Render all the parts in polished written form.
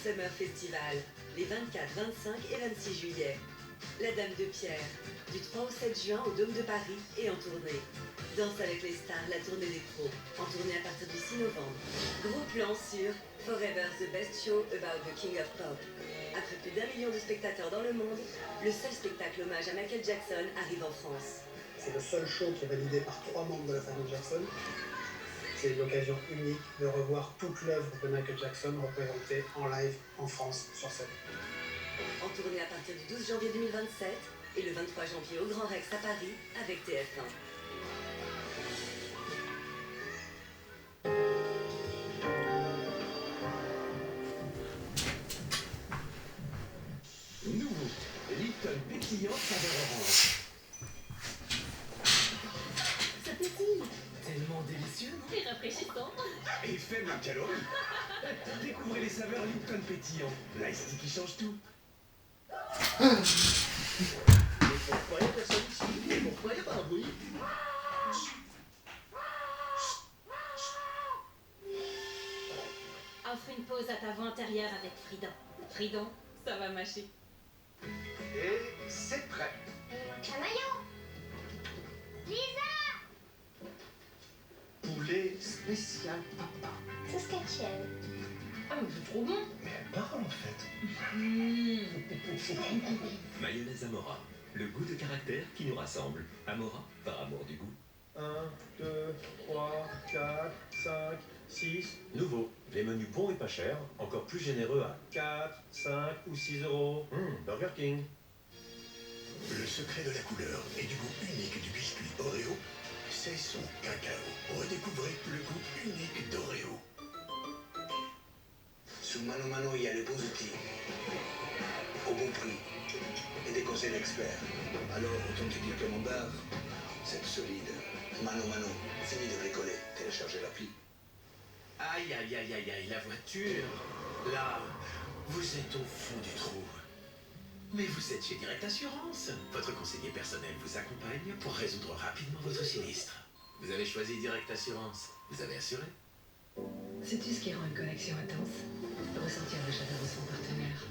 Summer Festival, les 24, 25 et 26 juillet. La Dame de Pierre, du 3 au 7 juin au Dôme de Paris et en tournée. Danse avec les stars, la tournée des pros, en tournée à partir du 6 novembre. Gros plan sur Forever's the best show about the King of Pop. Après plus d'1 million de spectateurs dans le monde, le seul spectacle hommage à Michael Jackson arrive en France. C'est le seul show qui est validé par 3 membres de la famille Jackson. C'est l'occasion unique de revoir toute l'œuvre de Michael Jackson représentée en live en France sur scène. En tournée à partir du 12 janvier 2027 et le 23 janvier au Grand Rex à Paris avec TF1. Nouveau, Lipton pétillant saveur orange. Ça pétille. Tellement délicieux, non? Et rafraîchissant. Et faible en calories. Découvrez les saveurs Lipton pétillant. L'ice tea qui change tout. Mais pourquoi il n'y a personne ici? Et pourquoi il n'y a pas un bruit? Offre une pause à ta voix antérieure avec Fridon. Fridon, ça va mâcher. Et c'est prêt. Un maillot. Lisa. Poulet spécial papa. Saskatchewan. Ah, mais c'est trop bon. Mais elle parle en fait. Mayonnaise Amora, le goût de caractère qui nous rassemble. Amora, par amour du goût. 1, 2, 3, 4, 5, 6, Nouveau, les menus bons et pas chers, encore plus généreux à 4, 5 ou 6 euros. Burger King. Le secret de la couleur et du goût unique du biscuit Oreo, c'est son cacao. Redécouvrez le goût unique d'Oreo. Sur Mano Mano, il y a les beaux outils, au bon prix, et des conseils d'experts. Alors, autant te dire que mon bar, c'est solide. Mano Mano, fini de bricoler, téléchargez l'appli. Aïe, aïe, aïe, aïe, aïe, la voiture. Là, vous êtes au fond du trou. Mais vous êtes chez Direct Assurance. Votre conseiller personnel vous accompagne pour résoudre rapidement votre sinistre. Vous avez choisi Direct Assurance. Vous avez assuré. Sais-tu ce qui rend une connexion intense? Ressentir la chaleur de son partenaire.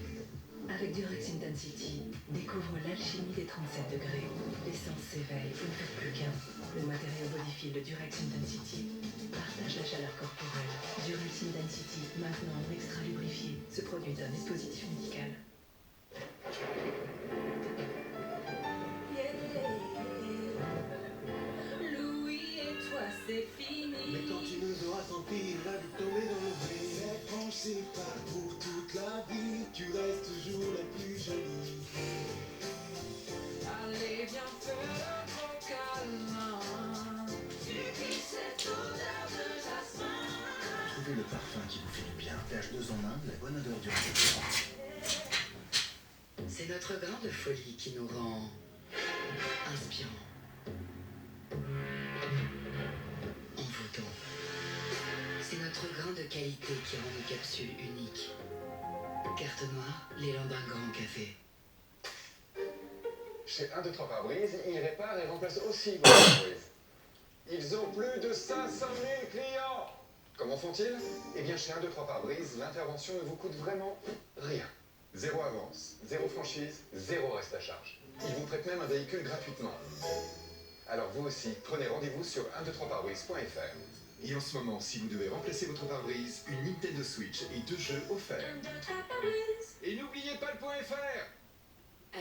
Avec Durex Intensity, découvre l'alchimie des 37 degrés. L'essence s'éveille, une fait plus qu'un. Le matériau bodyfill de Durex Intensity partage la chaleur corporelle. Durex Intensity, maintenant en extra lubrifié, ce produit est un dispositif médical. Louis et toi, c'est fini. Mais quand tu nous auras tant pis, il va vite tomber dans le blé. Mais pensez pas pour toute la vie, tu restes toujours la plus jolie. Allez, viens faire ton câlin. Et puis cette odeur de jasmin. Trouvez le parfum qui vous fait du bien. PH2 en 1, la bonne odeur du restaurant. C'est notre grain de folie qui nous rend inspirants, envoûtants. C'est notre grain de qualité qui rend nos capsules uniques. Carte noire, l'élan d'un grand café. Chez 1, 2, 3 pare-brise, ils réparent et remplacent aussi vos pare-brise. Ils ont plus de 500 000 clients. Comment font-ils? Eh bien, chez 1, 2, 3 pare-brise, l'intervention ne vous coûte vraiment rien. Zéro avance, zéro franchise, zéro reste à charge. Ils vous prêtent même un véhicule gratuitement. Alors vous aussi, prenez rendez-vous sur 123pare-brise.fr. Et en ce moment, si vous devez remplacer votre pare-brise, une Nintendo Switch et 2 jeux offerts. Et n'oubliez pas le .fr.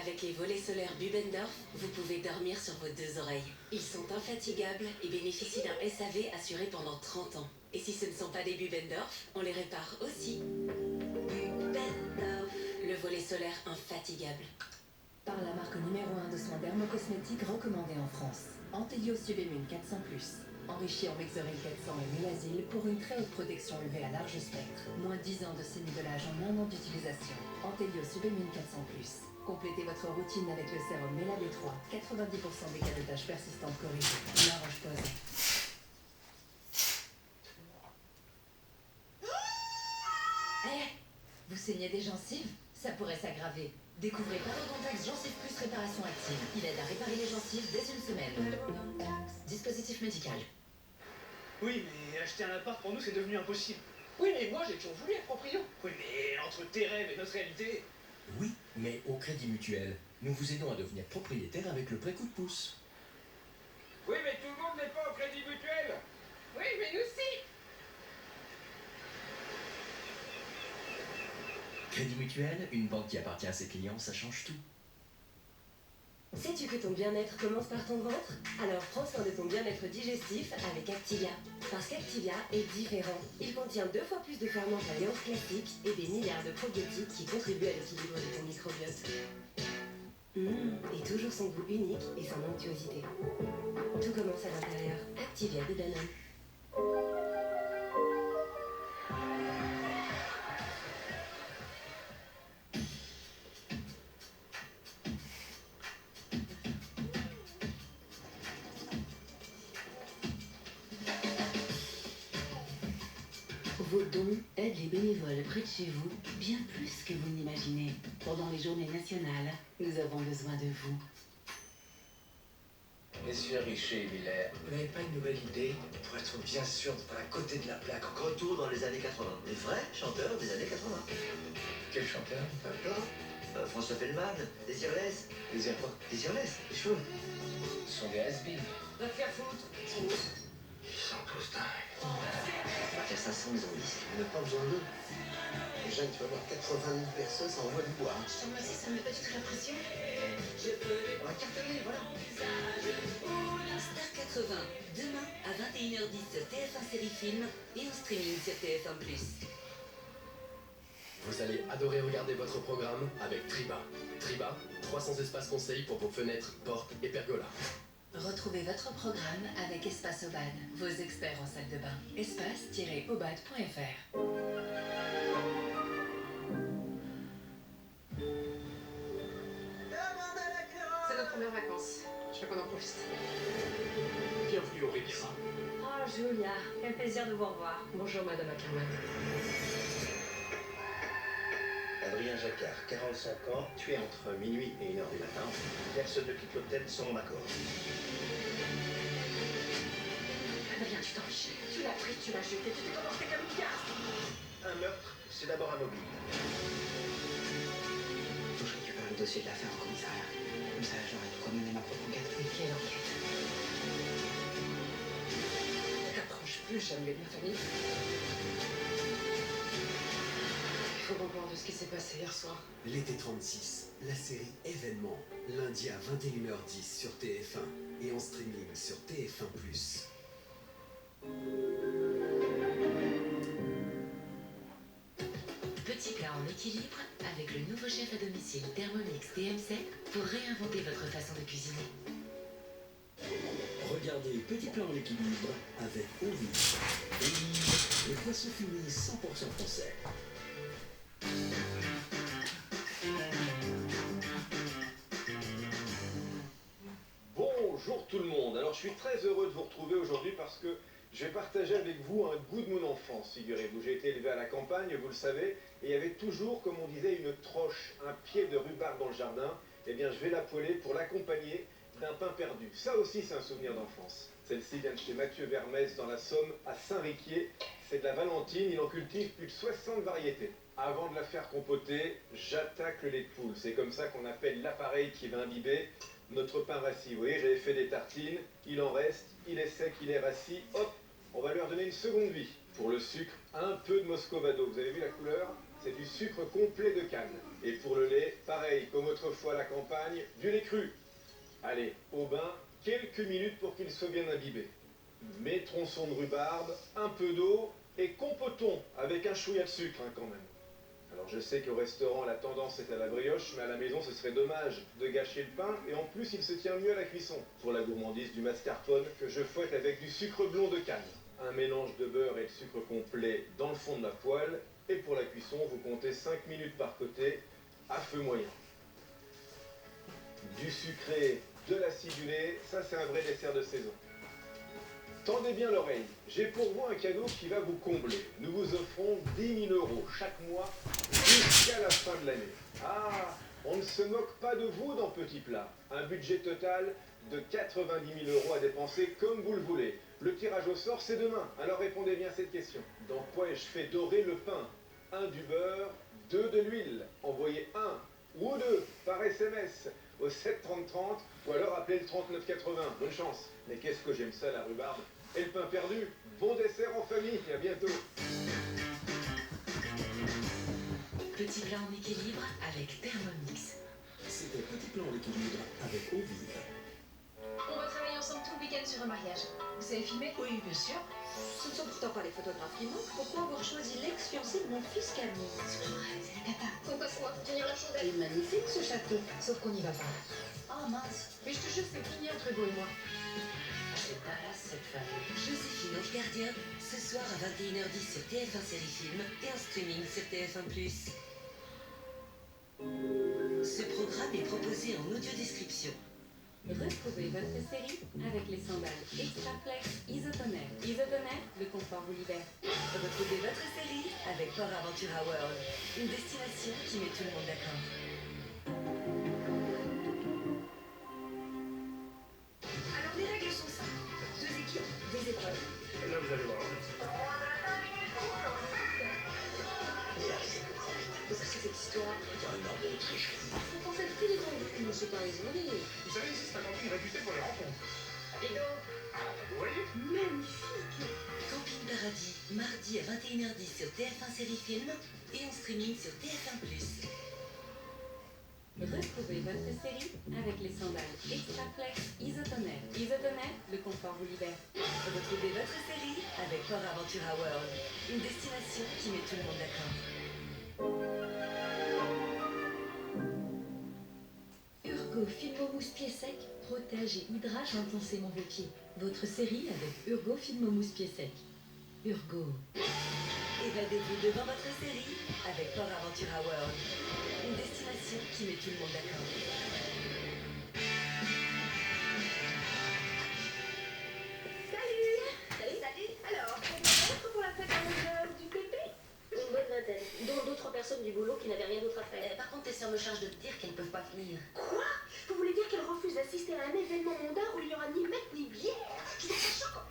Avec les volets solaires Bubendorf, vous pouvez dormir sur vos 2 oreilles. Ils sont infatigables et bénéficient d'un SAV assuré pendant 30 ans. Et si ce ne sont pas des Bubendorf, on les répare aussi. Bubendorf, le volet solaire infatigable. Par la marque numéro 1 de soins dermocosmétiques recommandée en France. Antelio Subémune 400+, enrichi en Mexoril 400 et Mélazil pour une très haute protection UV à large spectre. Moins 10 ans de sénivelage en 1 an d'utilisation. Antelio Subémune 400+. Complétez votre routine avec le sérum Méla B3. 90% des cas de taches persistantes corrigées. La Roche-Posay. Vous saignez des gencives? Ça pourrait s'aggraver. Découvrez Parodontax Gencive Plus Réparation Active. Il aide à réparer les gencives dès une semaine. Dispositif médical. Oui, mais acheter un appart pour nous, c'est devenu impossible. Oui, mais moi j'ai toujours voulu être proprio. Oui, mais entre tes rêves et notre réalité... Oui, mais au Crédit Mutuel, nous vous aidons à devenir propriétaire avec le prêt coup de pouce. Oui, mais tout le monde n'est pas au Crédit Mutuel. Oui, mais nous si. Crédit Mutuel, une banque qui appartient à ses clients, ça change tout. Sais-tu que ton bien-être commence par ton ventre? Alors prends soin de ton bien-être digestif avec Activia. Parce qu'Activia est différent. Il contient 2 fois plus de ferments qu'Alliance classique et des milliards de probiotiques qui contribuent à l'équilibre de ton microbiote. Et toujours son goût unique et son onctuosité. Tout commence à l'intérieur. Activia de Danone. Vos dons aident les bénévoles près de chez vous bien plus que vous n'imaginez. Pendant les journées nationales, nous avons besoin de vous. Monsieur Richer et Miller, vous n'avez pas une nouvelle idée pour être bien sûr d'être à côté de la plaque? Retour dans les années 80. Les vrais chanteurs des années 80. Quel chanteur? Plein. François Fellman, Désirless. Désir quoi? Désirless, les cheveux. Ce sont des has-beens. Va te faire foutre. Ils sont tous dingues. On va faire ça sans les zombies. On n'a pas besoin d'eux. Jeanne, tu vas voir 80 000 personnes, ça envoie du bois. Je te remercie, ça me met pas du tout la pression. On va cartonner, voilà. Star 80, demain à 21h10 sur TF1 Série Film et en streaming sur TF1+. Vous allez adorer regarder votre programme avec Triba. Triba, 300 espaces conseils pour vos fenêtres, portes et pergolas. Retrouvez votre programme avec Espace Obad, vos experts en salle de bain. espace-obad.fr. C'est nos premières vacances. Je veux qu'on en profite. Bienvenue au Riviera. Oh, Julia, quel plaisir de vous revoir. Bonjour, Madame Ackerman. Adrien Jacquard, 45 ans, tué entre minuit et 1h du matin. Personne ne quitte l'hôtel sans mon accord. Adrien, tu t'en fiches. Tu l'as pris, tu l'as jeté, tu t'es comporté comme une garce. Un meurtre, c'est d'abord un mobile. Faut que je récupère le dossier de l'affaire au commissariat. Comme ça, j'aurai de quoi mener ma propre enquête. Et quelle enquête? T'approches plus jamais de ma famille. Il faut comprendre ce qui s'est passé hier soir. L'été 36, la série événement, lundi à 21h10 sur TF1 et en streaming sur TF1+. Petit plat en équilibre avec le nouveau chef à domicile Thermomix DM7 pour réinventer votre façon de cuisiner. Regardez Petit plat en équilibre avec Ovi. Et le poisson fini 100% français. Bonjour tout le monde. Alors je suis très heureux de vous retrouver aujourd'hui parce que je vais partager avec vous un goût de mon enfance, figurez-vous. J'ai été élevé à la campagne, vous le savez, et il y avait toujours, comme on disait, une troche, un pied de rhubarbe dans le jardin. Eh bien, je vais la poêler pour l'accompagner d'un pain perdu. Ça aussi, c'est un souvenir d'enfance. Celle-ci vient de chez Mathieu Vermès dans la Somme, à Saint-Riquier. C'est de la Valentine, il en cultive plus de 60 variétés. Avant de la faire compoter, j'attaque le lait de poule. C'est comme ça qu'on appelle l'appareil qui va imbiber notre pain rassis. Vous voyez, j'avais fait des tartines, il en reste, il est sec, il est rassis, hop, on va lui redonner une seconde vie. Pour le sucre, un peu de Moscovado. Vous avez vu la couleur? C'est du sucre complet de canne. Et pour le lait, pareil, comme autrefois à la campagne, du lait cru. Allez, au bain, quelques minutes pour qu'il soit bien imbibé. Mes tronçons de rhubarbe, un peu d'eau et compotons avec un chouïa de sucre quand même. Alors je sais qu'au restaurant la tendance est à la brioche, mais à la maison ce serait dommage de gâcher le pain et en plus il se tient mieux à la cuisson. Pour la gourmandise du mascarpone que je fouette avec du sucre blond de canne. Un mélange de beurre et de sucre complet dans le fond de la poêle et pour la cuisson vous comptez 5 minutes par côté à feu moyen. Du sucré, de l'acidulé, ça c'est un vrai dessert de saison. Tendez bien l'oreille, j'ai pour vous un cadeau qui va vous combler. Nous vous offrons 10 000 € chaque mois jusqu'à la fin de l'année. Ah, on ne se moque pas de vous dans Petit Plat. Un budget total de 90 000 € à dépenser comme vous le voulez. Le tirage au sort, c'est demain. Alors répondez bien à cette question. Dans quoi ai-je fait dorer le pain? 1 du beurre, 2 de l'huile. Envoyez 1 ou 2 par SMS au 73030 ou alors appelez le 3980. Bonne chance. Mais qu'est-ce que j'aime ça, la rhubarbe. Et le pain perdu. Bon dessert en famille. À bientôt. Petit plat en équilibre avec Thermomix. C'était Petit plan en équilibre avec eau vive. On va travailler ensemble tout le week-end sur un mariage. Vous savez filmer? Oui, bien sûr. Ce ne sont pourtant pas les photographes qui manquent. Pourquoi avoir choisi l'ex-fiancé de mon fils Camille? C'est la cata. On passe-moi, tenir la Il chandelle. est magnifique ce château. Sauf qu'on n'y va pas. Oh mince. Mais je te jure, c'est fini entre Hugo et moi. C'est pas là cette famille. Joséphine Ange Gardien, ce soir à 21h10 sur TF1 Série Film et en streaming sur TF1+. Ce programme est proposé en audio-description. Retrouvez votre série avec les sandales Extraflex Isotoner. Isotoner, le confort vous libère. Retrouvez votre série avec Port Aventura World, une destination qui met tout le monde d'accord. Alors les règles sont simples. 2 équipes, 2 épreuves. Là, vous allez voir. Qu'est-ce que c'est cette histoire? Il y a un ordre de tricherie. Vous pensez que les gens du ne sont pas raisonnés. Vous savez, ici, c'est un camping réputé pour les rencontres. Vous voyez? Magnifique. Camping Paradis, mardi à 21h10 sur TF1 Série Film et en streaming sur TF1+. Retrouvez votre série avec les sandales Extraflex Isotoner. Isotoner, le confort vous libère. Retrouvez votre série avec Port Aventura World, une destination qui met tout le monde d'accord. Urgo Filmomousse pieds secs protège et hydrate intensément vos pieds. Votre série avec Urgo Filmomousse pieds secs. Urgo. Évadez-vous devant votre série avec Port Aventura World, une destination qui met tout le monde d'accord. Salut. Alors, combien pour la fête du pépé? Une bonne vingtaine, dont 2-3 personnes du boulot qui n'avaient rien d'autre à faire. Par contre, tes sœurs me chargent de te dire qu'elles ne peuvent pas venir. Quoi? Vous voulez dire qu'elles refusent d'assister à un événement mondain où il n'y aura ni mec ni bière? Je trouve ça choquant.